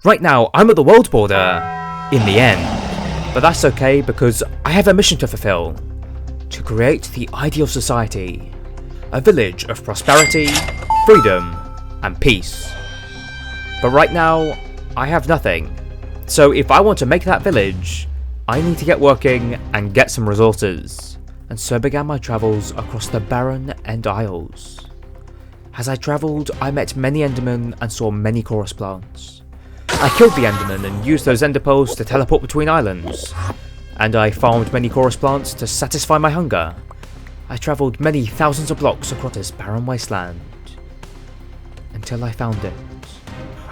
Right now, I'm at the world border, in the end. But that's okay because I have a mission to fulfill. To create the ideal society. A village of prosperity, freedom, and peace. But right now, I have nothing. So if I want to make that village, I need to get working and get some resources. And so began my travels across the barren End Isles. As I travelled, I met many Endermen and saw many chorus plants. I killed the Endermen and used those Ender pearls to teleport between islands. And I farmed many chorus plants to satisfy my hunger. I travelled many thousands of blocks across this barren wasteland. Until I found it.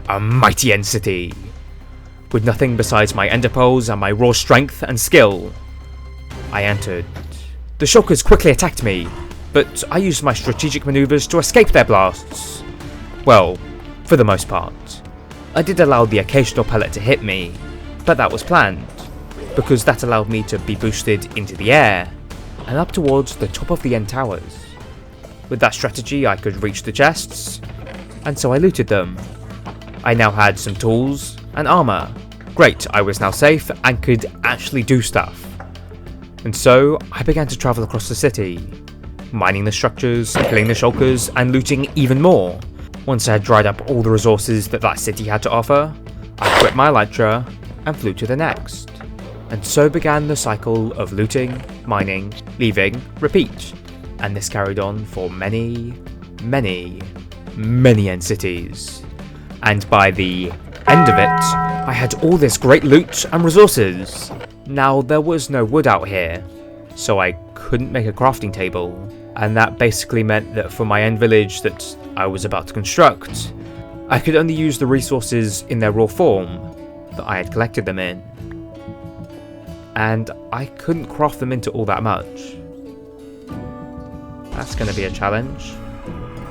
A mighty End City. With nothing besides my Ender pearls and my raw strength and skill. I entered. The Shulkers quickly attacked me, but I used my strategic maneuvers to escape their blasts. Well, for the most part. I did allow the occasional pellet to hit me, but that was planned, because that allowed me to be boosted into the air, and up towards the top of the End Towers. With that strategy I could reach the chests, and so I looted them. I now had some tools and armour. Great, I was now safe and could actually do stuff. And so I began to travel across the city, mining the structures, killing the shulkers, and looting even more. Once I had dried up all the resources that city had to offer, I quit my elytra and flew to the next. And so began the cycle of looting, mining, leaving, repeat. And this carried on for many End cities. And by the end of it, I had all this great loot and resources. Now there was no wood out here, so I couldn't make a crafting table. And that basically meant that for my end village that I was about to construct, I could only use the resources in their raw form that I had collected them in. And I couldn't craft them into all that much. That's going to be a challenge.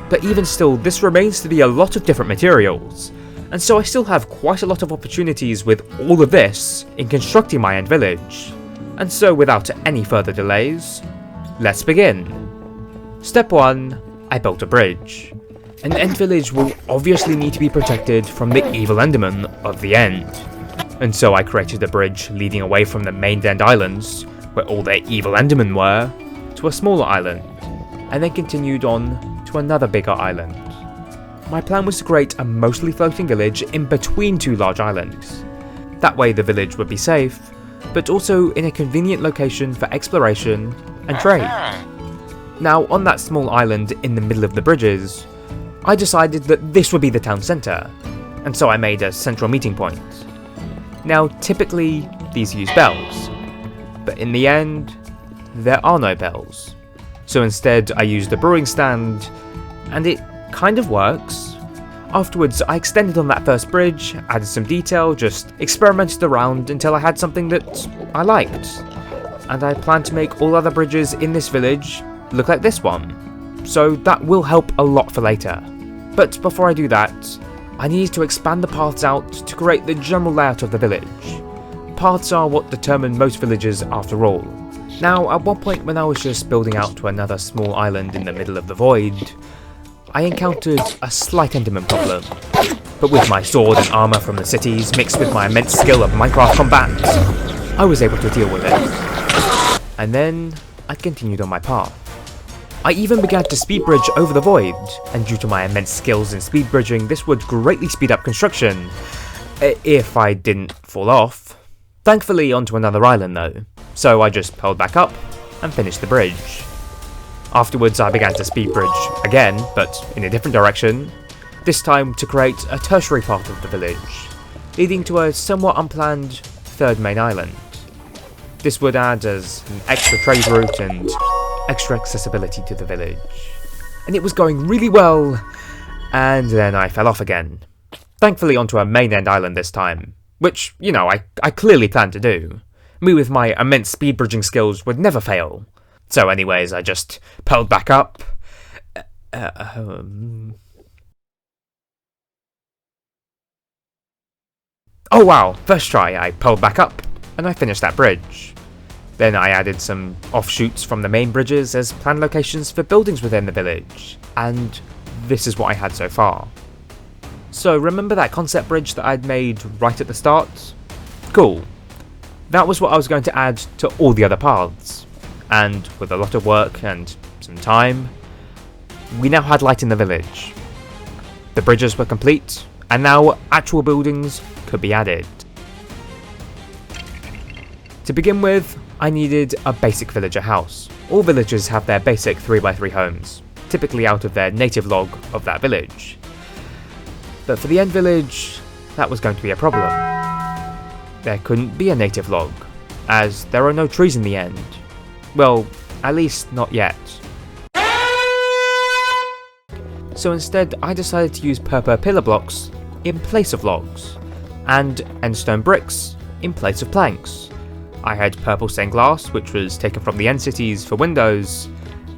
But even still, this remains to be a lot of different materials, and so I still have quite a lot of opportunities with all of this in constructing my end village. And so without any further delays, let's begin. Step 1. I built a bridge. An End village will obviously need to be protected from the evil Endermen of the End. And so I created a bridge leading away from the main End Islands, where all their evil Endermen were, to a smaller island, and then continued on to another bigger island. My plan was to create a mostly floating village in between two large islands. That way the village would be safe, but also in a convenient location for exploration and trade. Now, on that small island in the middle of the bridges, I decided that this would be the town centre, and so I made a central meeting point. Now, typically, these use bells, but in the end, there are no bells. So instead, I used a brewing stand, and it kind of works. Afterwards, I extended on that first bridge, added some detail, just experimented around until I had something that I liked. And I plan to make all other bridges in this village look like this one, so that will help a lot for later. But before I do that, I need to expand the paths out to create the general layout of the village. Paths are what determine most villages after all. Now, at one point when I was just building out to another small island in the middle of the void, I encountered a slight Enderman problem. But with my sword and armour from the cities mixed with my immense skill of Minecraft combat, I was able to deal with it. And then I continued on my path. I even began to speed bridge over the void, and due to my immense skills in speed bridging, this would greatly speed up construction, if I didn't fall off. Thankfully onto another island though, so I just pulled back up and finished the bridge. Afterwards I began to speed bridge again, but in a different direction, this time to create a tertiary part of the village, leading to a somewhat unplanned third main island. This would add as an extra trade route and extra accessibility to the village. And it was going really well, and then I fell off again. Thankfully onto a main End island this time, which, you know, I clearly planned to do. Me with my immense speed bridging skills would never fail. So anyways, I just pulled back up. Oh wow, first try I pulled back up, and I finished that bridge. Then I added some offshoots from the main bridges as planned locations for buildings within the village, and this is what I had so far. So remember that concept bridge that I'd made right at the start? Cool. That was what I was going to add to all the other paths. And with a lot of work and some time, we now had light in the village. The bridges were complete, and now actual buildings could be added. To begin with, I needed a basic villager house. All villagers have their basic 3x3 homes, typically out of their native log of that village. But for the end village, that was going to be a problem. There couldn't be a native log, as there are no trees in the end. Well, at least not yet. So instead, I decided to use purple pillar blocks in place of logs, and endstone bricks in place of planks. I had purple stained glass, which was taken from the End Cities for windows,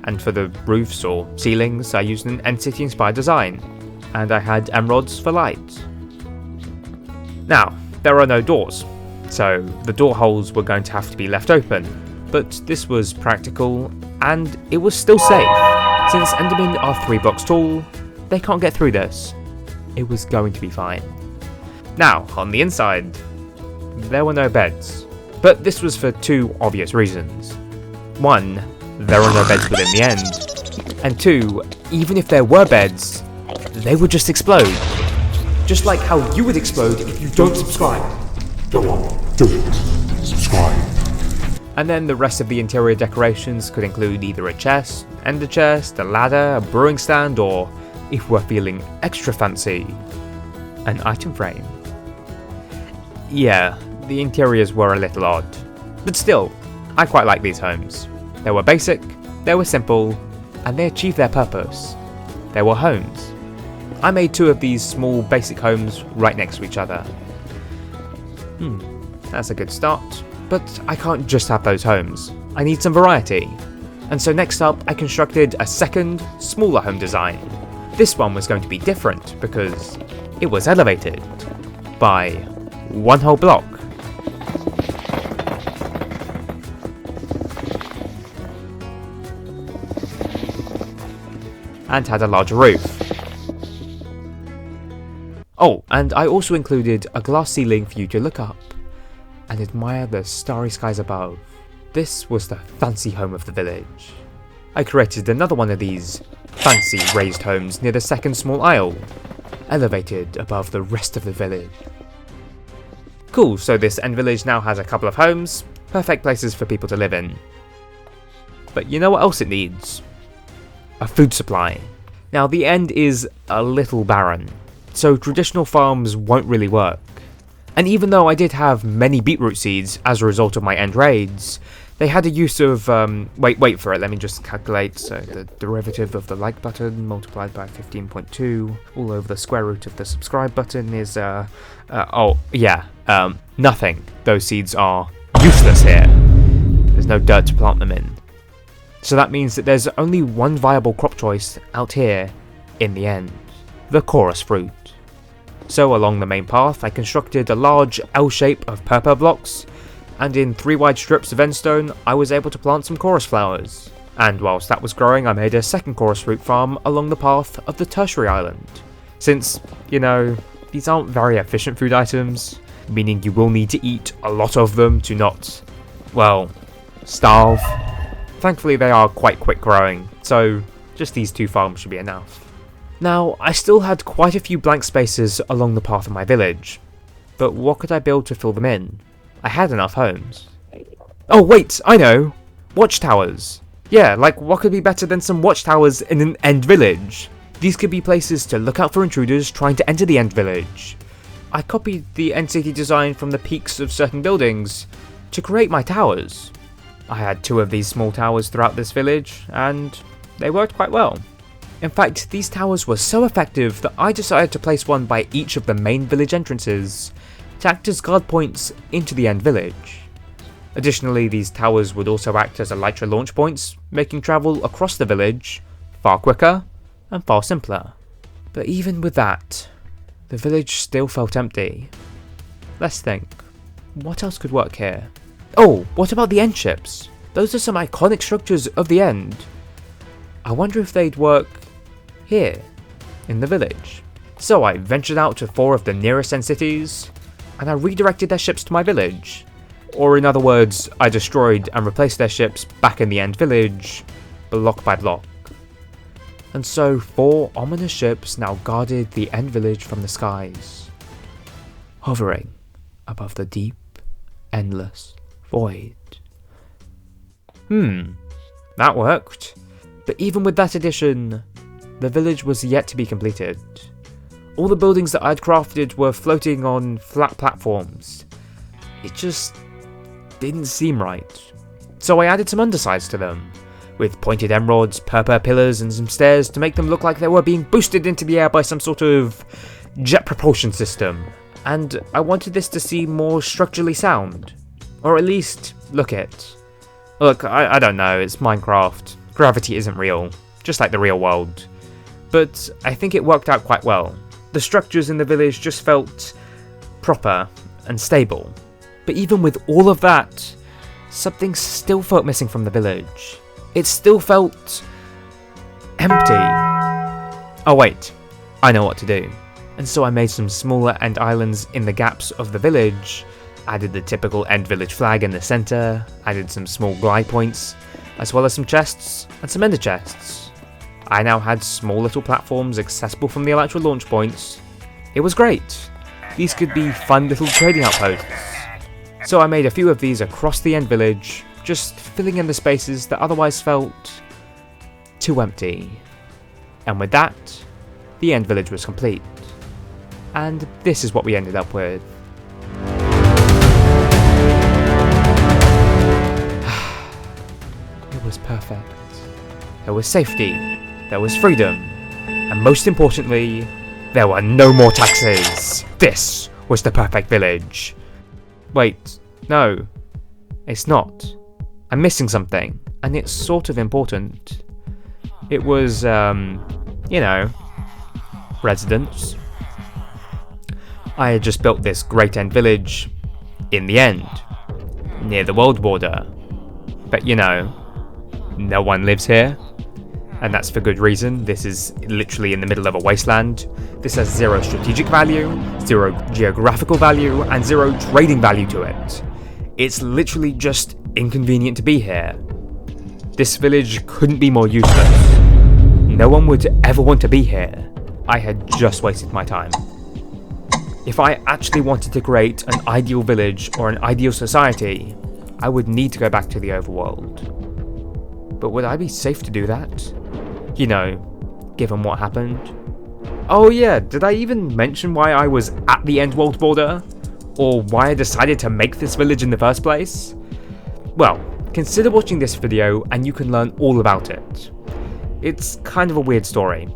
and for the roofs or ceilings I used an End City inspired design, and I had emeralds for light. Now, there are no doors, so the door holes were going to have to be left open, but this was practical, and it was still safe. Since Endermen are 3 blocks tall, they can't get through this. It was going to be fine. Now, on the inside, there were no beds. But this was for 2 obvious reasons. 1, there are no beds within the end. And 2, even if there were beds, they would just explode. Just like how you would explode if you don't subscribe. Go on, do it. Subscribe. And then the rest of the interior decorations could include either a chest, ender chest, a ladder, a brewing stand, or, if we're feeling extra fancy, an item frame. Yeah, the interiors were a little odd, but still, I quite like these homes. They were basic, they were simple, and they achieved their purpose. They were homes. I made 2 of these small basic homes right next to each other. That's a good start. But I can't just have those homes. I need some variety. And so next up, I constructed a second, smaller home design. This one was going to be different because it was elevated by 1 whole block. And had a larger roof. Oh, and I also included a glass ceiling for you to look up and admire the starry skies above. This was the fancy home of the village. I created another one of these fancy raised homes near the second small aisle, elevated above the rest of the village. Cool, so this end village now has a couple of homes, perfect places for people to live in. But you know what else it needs? A food supply. Now the end is a little barren, so traditional farms won't really work. And even though I did have many beetroot seeds as a result of my end raids, they had a use of, wait for it, let me just calculate. So the derivative of the like button multiplied by 15.2 all over the square root of the subscribe button is, nothing. Those seeds are useless here. There's no dirt to plant them in. So that means that there's only one viable crop choice out here in the end. The chorus fruit. So along the main path I constructed a large L shape of purple blocks, and in 3 wide strips of endstone I was able to plant some chorus flowers. And whilst that was growing I made a second chorus fruit farm along the path of the tertiary island. Since, you know, these aren't very efficient food items, meaning you will need to eat a lot of them to not, well, starve. Thankfully they are quite quick growing, so just these 2 farms should be enough. Now, I still had quite a few blank spaces along the path of my village, but what could I build to fill them in? I had enough homes. Oh wait, I know! Watchtowers! Yeah, like what could be better than some watchtowers in an end village? These could be places to look out for intruders trying to enter the end village. I copied the end city design from the peaks of certain buildings to create my towers. I had 2 of these small towers throughout this village, and they worked quite well. In fact, these towers were so effective that I decided to place one by each of the main village entrances to act as guard points into the end village. Additionally, these towers would also act as elytra launch points, making travel across the village far quicker and far simpler. But even with that, the village still felt empty. Let's think, what else could work here? Oh, what about the end ships? Those are some iconic structures of the end. I wonder if they'd work here, in the village. So I ventured out to 4 of the nearest end cities, and I redirected their ships to my village. Or in other words, I destroyed and replaced their ships back in the end village, block by block. And so 4 ominous ships now guarded the end village from the skies, hovering above the deep, endless void. That worked. But even with that addition, the village was yet to be completed. All the buildings that I'd crafted were floating on flat platforms. It just didn't seem right. So I added some undersides to them, with pointed emeralds, purple pillars, and some stairs to make them look like they were being boosted into the air by some sort of jet propulsion system. And I wanted this to seem more structurally sound. Or at least look it. Look, I don't know, it's Minecraft. Gravity isn't real, just like the real world. But I think it worked out quite well. The structures in the village just felt proper and stable. But even with all of that, something still felt missing from the village. It still felt empty. Oh wait, I know what to do. And so I made some smaller end islands in the gaps of the village, added the typical end village flag in the centre, added some small glide points, as well as some chests and some ender chests. I now had small little platforms accessible from the Elytra launch points. It was great. These could be fun little trading outposts. So I made a few of these across the end village, just filling in the spaces that otherwise felt too empty. And with that, the end village was complete. And this is what we ended up with. It was perfect. There was safety, there was freedom, and most importantly, there were no more taxes. This was the perfect village. Wait, no, it's not. I'm missing something, and it's sort of important. It was, residents. I had just built this great end village in the end, near the world border. But no one lives here. And that's for good reason. This is literally in the middle of a wasteland. This has 0 strategic value, 0 geographical value, and 0 trading value to it. It's literally just inconvenient to be here. This village couldn't be more useless. No one would ever want to be here. I had just wasted my time. If I actually wanted to create an ideal village or an ideal society, I would need to go back to the overworld. But would I be safe to do that? Given what happened. Oh yeah, did I even mention why I was at the end world border? Or why I decided to make this village in the first place? Well, consider watching this video and you can learn all about it. It's kind of a weird story,